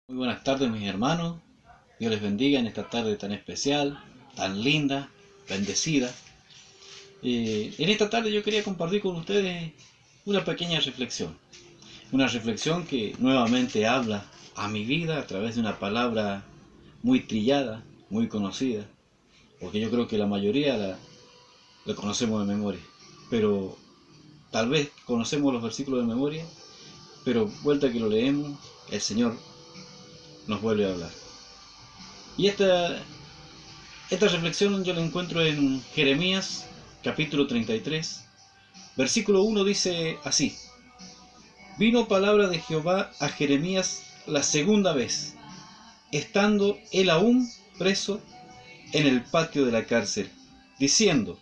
Muy buenas tardes, mis hermanos. Dios les bendiga en esta tarde tan especial, tan linda, bendecida. En esta tarde yo quería compartir con ustedes una pequeña reflexión. Una reflexión que nuevamente habla a mi vida a través de una palabra muy trillada, muy conocida. Porque yo creo que la mayoría la conocemos de memoria. Pero tal vez conocemos los versículos de memoria, pero vuelta que lo leemos, el Señor nos vuelve a hablar. Y esta reflexión yo la encuentro en Jeremías capítulo 33, versículo 1 dice así: Vino palabra de Jehová a Jeremías la segunda vez, estando él aún preso en el patio de la cárcel, diciendo: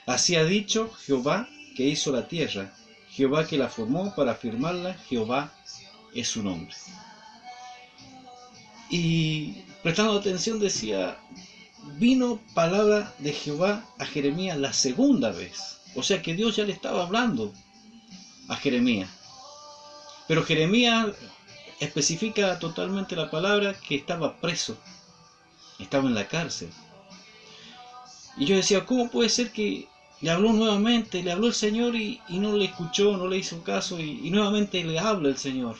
Así ha dicho Jehová que hizo la tierra, Jehová que la formó para firmarla, Jehová es su nombre. Y prestando atención decía: vino palabra de Jehová a Jeremías la segunda vez. O sea que Dios ya le estaba hablando a Jeremías. Pero Jeremías especifica totalmente la palabra que estaba preso, estaba en la cárcel. Y yo decía, ¿cómo puede ser que le habló nuevamente, le habló el Señor y no le escuchó, no le hizo caso y nuevamente le habla el Señor?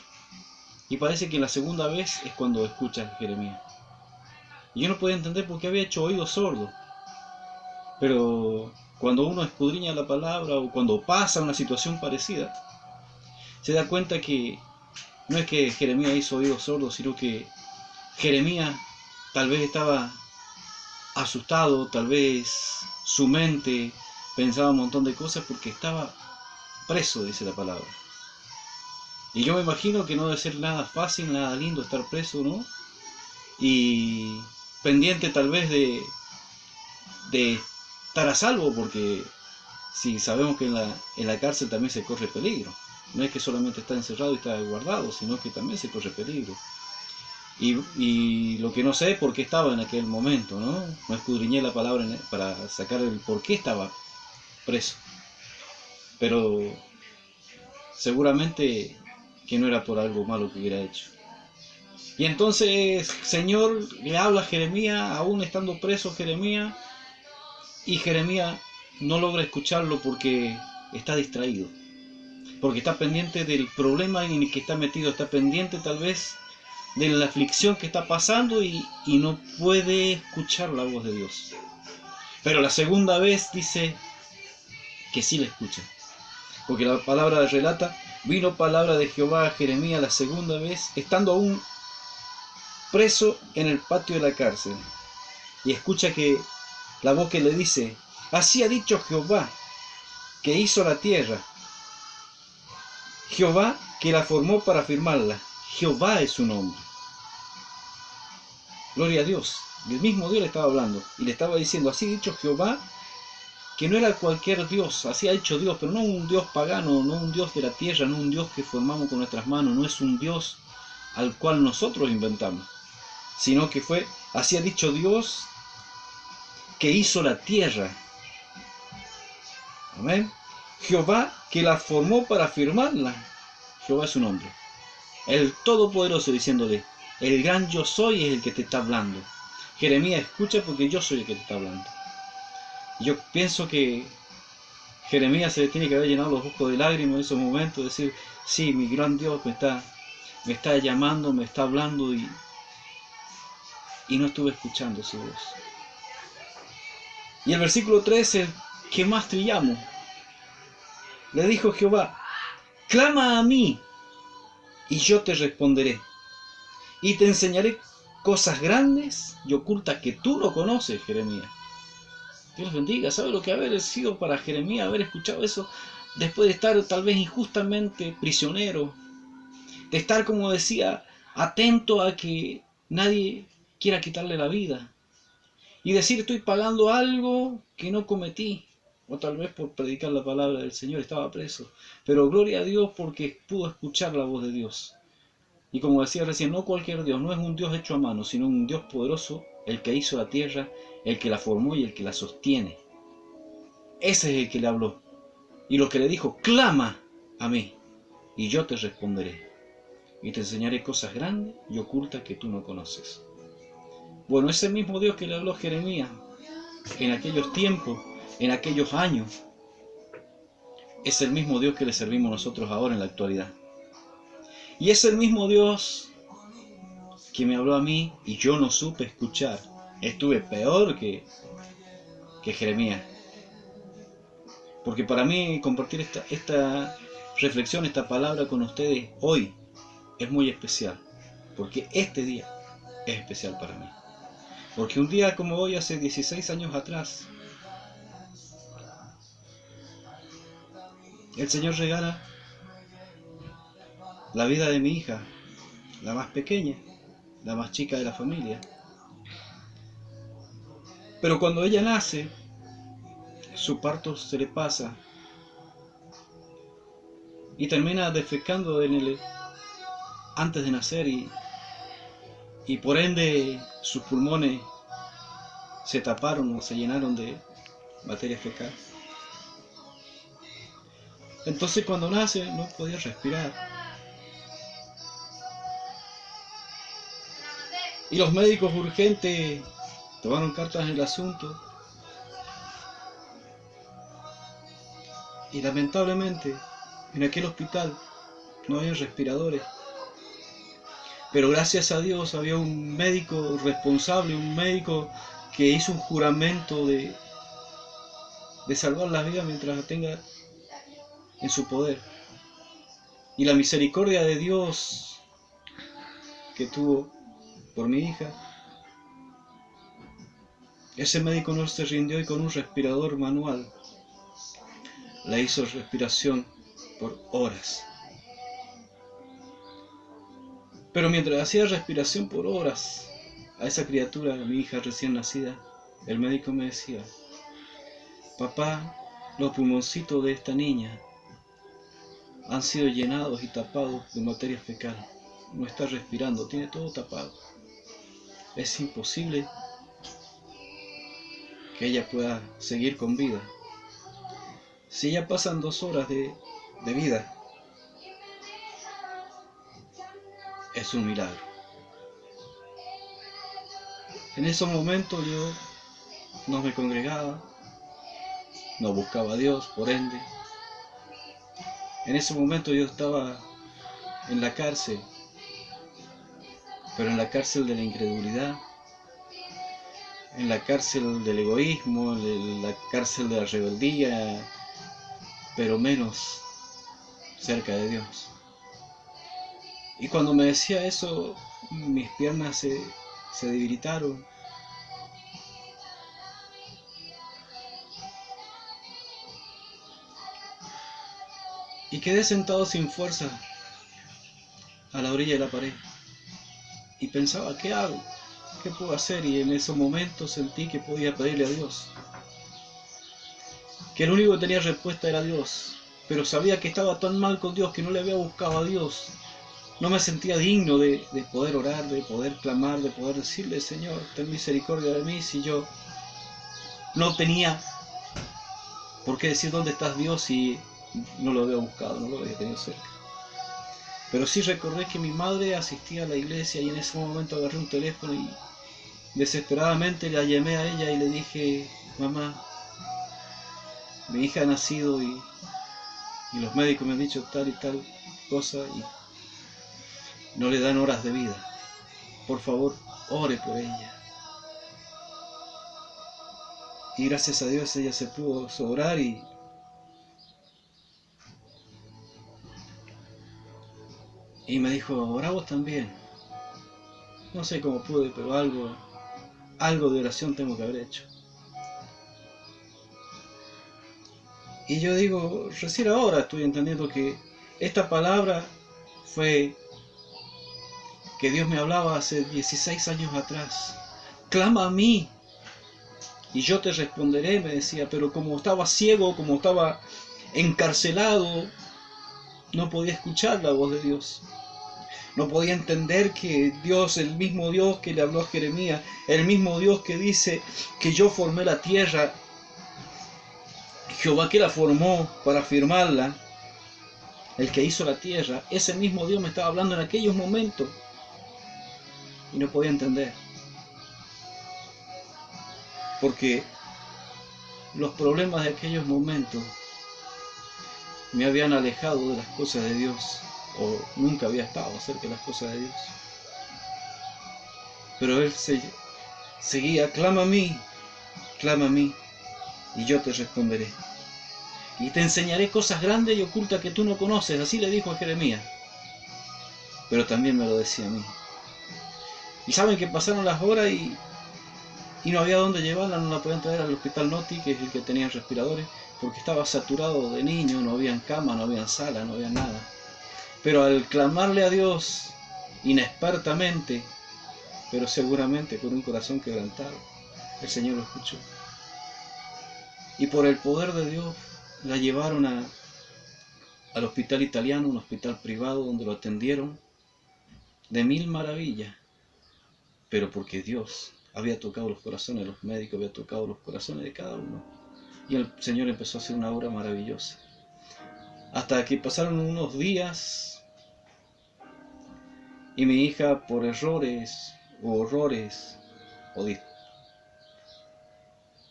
Y parece que la segunda vez es cuando escucha a Jeremías. Y yo no podía entender por qué había hecho oídos sordos. Pero cuando uno escudriña la palabra o cuando pasa una situación parecida, se da cuenta que no es que Jeremías hizo oídos sordos, sino que Jeremías tal vez estaba asustado, tal vez su mente pensaba un montón de cosas porque estaba preso, dice la palabra. Y yo me imagino que no debe ser nada fácil, nada lindo estar preso, ¿no? Y pendiente tal vez de estar a salvo, porque si sabemos que en la cárcel también se corre peligro. No es que solamente está encerrado y está guardado, sino que también se corre peligro. Y lo que no sé es por qué estaba en aquel momento, ¿no? No escudriñé la palabra para sacar el por qué estaba preso. Pero seguramente que no era por algo malo que hubiera hecho. Y entonces Señor le habla a Jeremías, aún estando preso Jeremías, y Jeremías no logra escucharlo porque está distraído, porque está pendiente del problema en el que está metido, está pendiente tal vez de la aflicción que está pasando y no puede escuchar la voz de Dios. Pero la segunda vez dice que sí la escucha, porque la palabra relata: vino palabra de Jehová a Jeremías la segunda vez, estando aún preso en el patio de la cárcel, y escucha que la voz que le dice: así ha dicho Jehová que hizo la tierra, Jehová que la formó para firmarla, Jehová es su nombre. Gloria a Dios. Y el mismo Dios le estaba hablando y le estaba diciendo: así ha dicho Jehová, que no era cualquier Dios, así ha dicho Dios, pero no un Dios pagano, no un Dios de la tierra, no un Dios que formamos con nuestras manos, no es un Dios al cual nosotros inventamos, sino que fue: así ha dicho Dios que hizo la tierra. Amén. Jehová que la formó para firmarla. Jehová es su nombre. El Todopoderoso diciéndole: el gran yo soy es el que te está hablando. Jeremías, escucha, porque yo soy el que te está hablando. Y yo pienso que Jeremías se le tiene que haber llenado los ojos de lágrimas en esos momentos, decir: sí, mi gran Dios me está llamando, me está hablando y no estuve escuchando su voz. Y el versículo 3 es el que más trillamos. Le dijo Jehová: clama a mí y yo te responderé, y te enseñaré cosas grandes y ocultas que tú no conoces, Jeremías. Dios bendiga. ¿Sabe lo que haber sido para Jeremías haber escuchado eso después de estar tal vez injustamente prisionero? De estar, como decía, atento a que nadie quiera quitarle la vida. Y decir: estoy pagando algo que no cometí. O tal vez por predicar la palabra del Señor estaba preso. Pero gloria a Dios porque pudo escuchar la voz de Dios. Y como decía recién, no cualquier Dios, no es un Dios hecho a mano, sino un Dios poderoso, el que hizo la tierra, el que la formó y el que la sostiene. Ese es el que le habló. Y lo que le dijo: clama a mí y yo te responderé. y te enseñaré cosas grandes y ocultas que tú no conoces. Bueno, ese mismo Dios que le habló a Jeremías en aquellos tiempos, en aquellos años, es el mismo Dios que le servimos nosotros ahora en la actualidad. Y es el mismo Dios que me habló a mí y yo no supe escuchar. Estuve peor que Jeremías. Porque para mí compartir esta reflexión, esta palabra con ustedes hoy es muy especial. Porque este día es especial para mí. Porque un día como hoy, hace 16 años atrás, el Señor regala la vida de mi hija, la más pequeña, la más chica de la familia. Pero cuando ella nace, su parto se le pasa y termina defecando antes de nacer y por ende sus pulmones se taparon o se llenaron de materia fecal. Entonces cuando nace no podía respirar. Y los médicos urgentes tomaron cartas en el asunto. Y lamentablemente en aquel hospital no había respiradores. Pero gracias a Dios había un médico responsable, un médico que hizo un juramento de salvar la vida mientras la tenga en su poder. Y la misericordia de Dios que tuvo por mi hija, ese médico no se rindió y con un respirador manual le hizo respiración por horas. Pero mientras hacía respiración por horas a esa criatura, a mi hija recién nacida, el médico me decía: papá, los pulmoncitos de esta niña han sido llenados y tapados de materia fecal. No está respirando, tiene todo tapado. Es imposible que ella pueda seguir con vida. Si ya pasan 2 horas de vida, es un milagro. En esos momentos yo no me congregaba, no buscaba a Dios, por ende. En ese momento yo estaba en la cárcel, pero en la cárcel de la incredulidad, en la cárcel del egoísmo, en la cárcel de la rebeldía, pero menos cerca de Dios. Y cuando me decía eso, mis piernas se debilitaron. Y quedé sentado sin fuerza a la orilla de la pared. Y pensaba, ¿qué hago? ¿Qué puedo hacer? Y en esos momentos sentí que podía pedirle a Dios. Que el único que tenía respuesta era Dios. Pero sabía que estaba tan mal con Dios que no le había buscado a Dios. No me sentía digno de poder orar, de poder clamar, de poder decirle: Señor, ten misericordia de mí, si yo no tenía por qué decir dónde estás, Dios, si no lo había buscado, no lo había tenido cerca. Pero sí recordé que mi madre asistía a la iglesia y en ese momento agarré un teléfono y desesperadamente la llamé a ella y le dije: mamá, mi hija ha nacido y los médicos me han dicho tal y tal cosa y no le dan horas de vida. Por favor, ore por ella. Y gracias a Dios ella se pudo orar y me dijo: ora vos también. No sé cómo pude, pero algo de oración tengo que haber hecho. Y yo digo, recién ahora estoy entendiendo que esta palabra fue que Dios me hablaba hace 16 años atrás. Clama a mí y yo te responderé, me decía. Pero como estaba ciego, como estaba encarcelado, no podía escuchar la voz de Dios. No podía entender que Dios, el mismo Dios que le habló a Jeremías, el mismo Dios que dice que yo formé la tierra, Jehová que la formó para firmarla, el que hizo la tierra, ese mismo Dios me estaba hablando en aquellos momentos y no podía entender. Porque los problemas de aquellos momentos me habían alejado de las cosas de Dios, o nunca había estado cerca de las cosas de Dios. Pero Él seguía, clama a mí, y yo te responderé. Y te enseñaré cosas grandes y ocultas que tú no conoces, así le dijo a Jeremías. Pero también me lo decía a mí. Y saben que pasaron las horas y no había dónde llevarla, no la podían traer al hospital Noti, que es el que tenía respiradores, porque estaba saturado de niños, no habían cama, no habían sala, no había nada. Pero al clamarle a Dios inexpertamente, pero seguramente con un corazón quebrantado, el Señor lo escuchó. Y por el poder de Dios la llevaron al hospital italiano, un hospital privado donde lo atendieron de mil maravillas, pero porque Dios había tocado los corazones de los médicos, había tocado los corazones de cada uno. Y el Señor empezó a hacer una obra maravillosa. Hasta que pasaron unos días y mi hija, por errores o horrores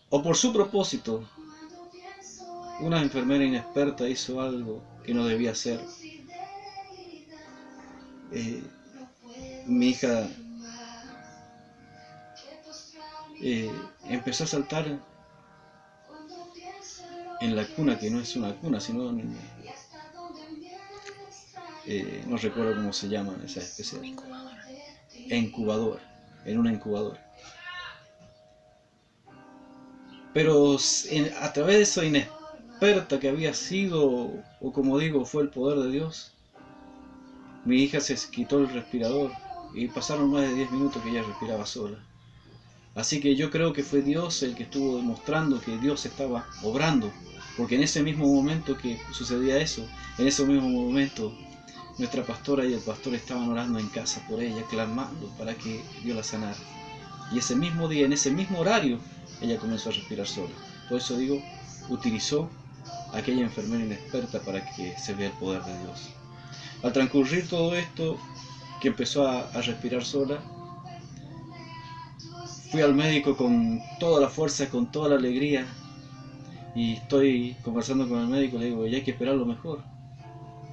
o por su propósito, una enfermera inexperta hizo algo que no debía hacer. Mi hija empezó a saltar en la cuna, que no es una cuna, sino no recuerdo cómo se llama esa especie, incubadora, en una incubadora. Pero a través de esa inexperta que había sido, o como digo, fue el poder de Dios, mi hija se quitó el respirador y pasaron más de 10 minutos que ella respiraba sola. Así que yo creo que fue Dios el que estuvo demostrando que Dios estaba obrando, porque en ese mismo momento que sucedía eso, en ese mismo momento nuestra pastora y el pastor estaban orando en casa por ella, clamando para que Dios la sanara. Y ese mismo día, en ese mismo horario, ella comenzó a respirar sola. Por eso digo, utilizó a aquella enfermera inexperta para que se vea el poder de Dios. Al transcurrir todo esto, que empezó a respirar sola, fui al médico con toda la fuerza, con toda la alegría, y estoy conversando con el médico, le digo, ya hay que esperar lo mejor.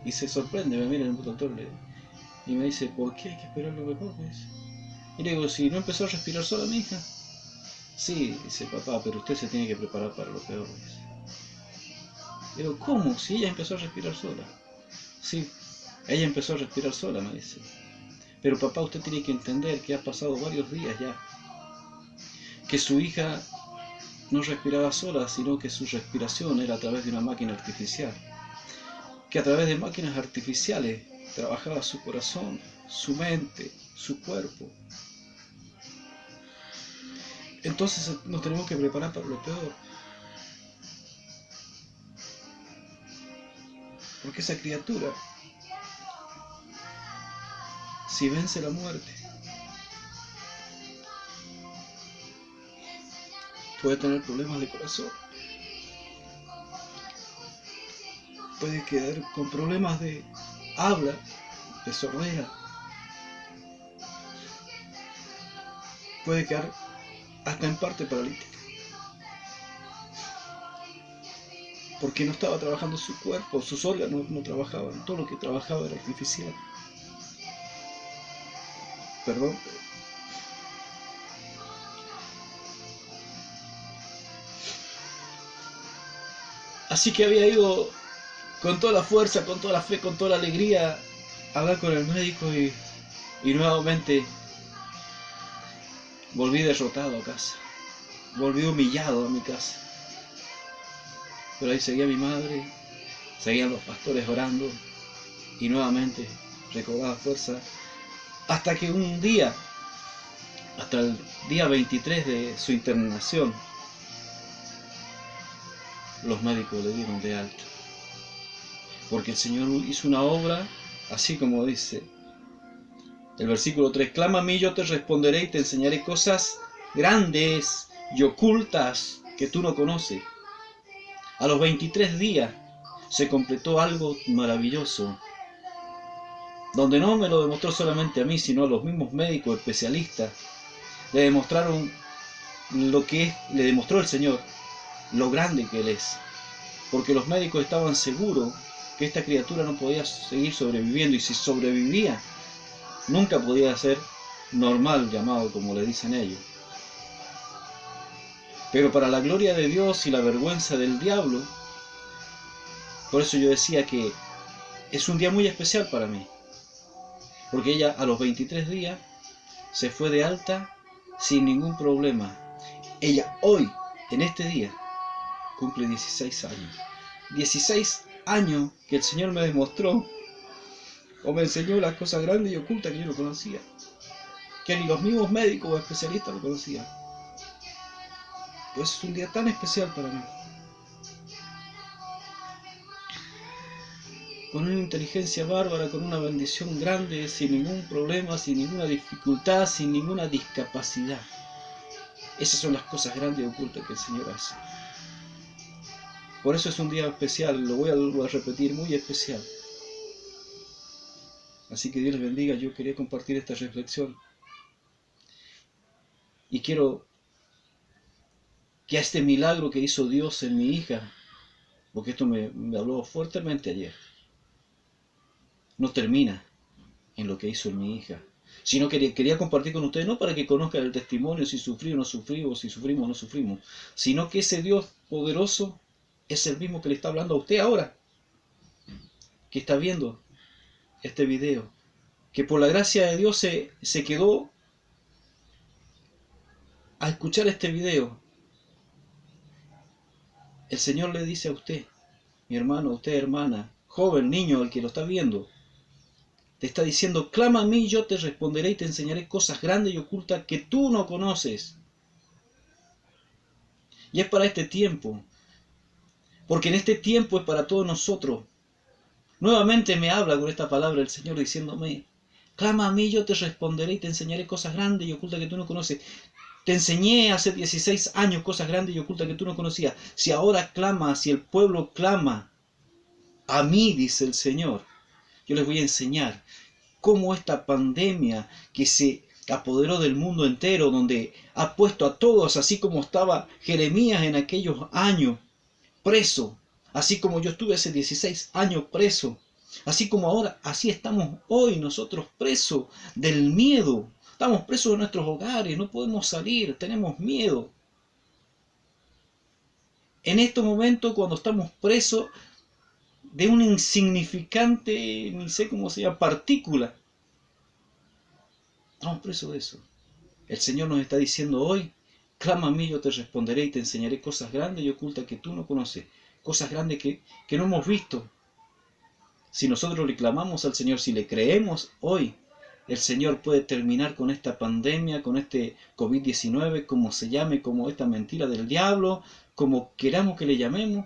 Y se sorprende, me mira el doctor y me dice, ¿por qué hay que esperar lo mejor? Y le digo, si no empezó a respirar sola mi hija. Sí, dice, papá, pero usted se tiene que preparar para lo peor. Le digo, ¿cómo? Si ella empezó a respirar sola. Sí, ella empezó a respirar sola, me dice. Pero papá, usted tiene que entender que ha pasado varios días ya, que su hija no respiraba sola, sino que su respiración era a través de una máquina artificial, que a través de máquinas artificiales trabajaba su corazón, su mente, su cuerpo. Entonces nos tenemos que preparar para lo peor, porque esa criatura, si vence la muerte, puede tener problemas de corazón, puede quedar con problemas de habla, de sordera, puede quedar hasta en parte paralítica, porque no estaba trabajando su cuerpo, sus órganos no trabajaban, todo lo que trabajaba era artificial. Perdón. Así que había ido con toda la fuerza, con toda la fe, con toda la alegría a hablar con el médico y nuevamente volví derrotado a casa, volví humillado a mi casa. Pero ahí seguía mi madre, seguían los pastores orando y nuevamente recobraba fuerza hasta que un día, hasta el día 23 de su internación, los médicos le dieron de alta. Porque el Señor hizo una obra, así como dice el versículo 3, clama a mí, yo te responderé y te enseñaré cosas grandes y ocultas que tú no conoces. A los 23 días, se completó algo maravilloso, donde no me lo demostró solamente a mí, sino a los mismos médicos especialistas. Le demostraron lo que es, le demostró el Señor, lo grande que Él es. Porque los médicos estaban seguros que esta criatura no podía seguir sobreviviendo, y si sobrevivía, nunca podía ser normal, llamado como le dicen ellos. Pero para la gloria de Dios y la vergüenza del diablo, por eso yo decía que es un día muy especial para mí. Porque ella a los 23 días se fue de alta sin ningún problema. Ella hoy, en este día, cumple 16 años. 16 años que el Señor me demostró o me enseñó las cosas grandes y ocultas que yo no conocía, que ni los mismos médicos o especialistas lo conocían. Pues es un día tan especial para mí. Con una inteligencia bárbara, con una bendición grande, sin ningún problema, sin ninguna dificultad, sin ninguna discapacidad. Esas son las cosas grandes y ocultas que el Señor hace. Por eso es un día especial, lo voy a repetir, muy especial. Así que Dios les bendiga. Yo quería compartir esta reflexión. Y quiero que a este milagro que hizo Dios en mi hija, porque esto me habló fuertemente ayer, no termina en lo que hizo en mi hija, sino que quería compartir con ustedes, no para que conozcan el testimonio, si sufrí o no sufrí, o si sufrimos o no sufrimos, sino que ese Dios poderoso es el mismo que le está hablando a usted ahora, que está viendo este video, que por la gracia de Dios se quedó a escuchar este video. El Señor le dice a usted, mi hermano, usted hermana, joven, niño, el que lo está viendo, te está diciendo, clama a mí, yo te responderé y te enseñaré cosas grandes y ocultas que tú no conoces. Y es para este tiempo, porque en este tiempo es para todos nosotros. Nuevamente me habla con esta palabra el Señor diciéndome, clama a mí, yo te responderé y te enseñaré cosas grandes y ocultas que tú no conoces. Te enseñé hace 16 años cosas grandes y ocultas que tú no conocías. Si ahora clama, si el pueblo clama a mí, dice el Señor, yo les voy a enseñar cómo esta pandemia que se apoderó del mundo entero, donde ha puesto a todos, así como estaba Jeremías en aquellos años, preso, así como yo estuve hace 16 años preso, así como ahora, así estamos hoy nosotros presos del miedo. Estamos presos de nuestros hogares, no podemos salir, tenemos miedo. En estos momentos, cuando estamos presos de una insignificante, ni sé cómo se llama, partícula, estamos presos de eso. El Señor nos está diciendo hoy, clama a mí, yo te responderé y te enseñaré cosas grandes y ocultas que tú no conoces, cosas grandes que no hemos visto. Si nosotros le clamamos al Señor, si le creemos hoy, el Señor puede terminar con esta pandemia, con este COVID-19, como se llame, como esta mentira del diablo, como queramos que le llamemos,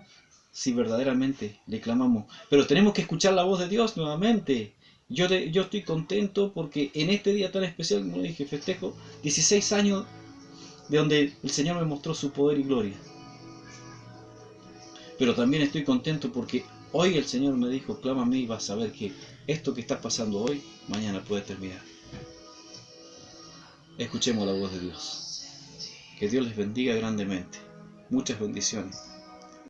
si verdaderamente le clamamos. Pero tenemos que escuchar la voz de Dios nuevamente. Yo estoy contento porque en este día tan especial, como dije, festejo 16 años de donde el Señor me mostró su poder y gloria. Pero también estoy contento porque hoy el Señor me dijo, clama a mí y vas a ver que esto que está pasando hoy, mañana puede terminar. Escuchemos la voz de Dios. Que Dios les bendiga grandemente. Muchas bendiciones.